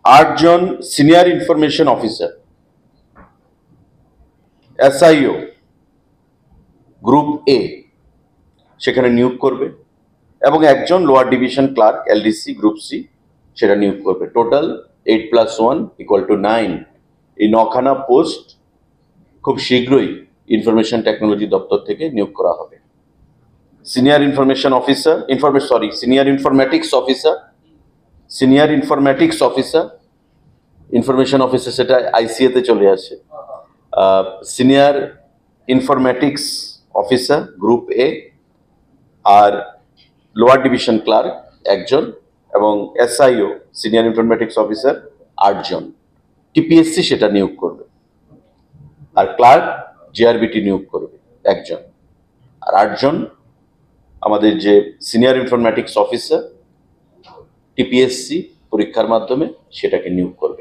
8 জন senior information officer SIO group A সেখানে নিয়োগ করবে এবং একজন lower division clerk LDC group C সেটা নিয়োগ করবে। টোটাল 8+1 = 9। এই 9খানা পোস্ট খুব শীঘ্রই ইনফরমেশন টেকনোলজি দপ্তর থেকে নিয়োগ করা হবে। Senior information officer senior informatics officer information officer সেটা ICA তে চলে আসে। Senior informatics officer group A আর লোয়ার ডিভিশন ক্লার্ক একজন এবং SIO সিনিয়র ইনফরমেটিক্স অফিসার 8 জন। TPSC সেটা নিয়োগ করবে আর ক্লার্ক JRBT নিয়োগ করবে একজন আর 8 জন আমাদের যে সিনিয়র ইনফরমেটিক্স অফিসার TPSC পরীক্ষার মাধ্যমে সেটাকে নিয়োগ করবে।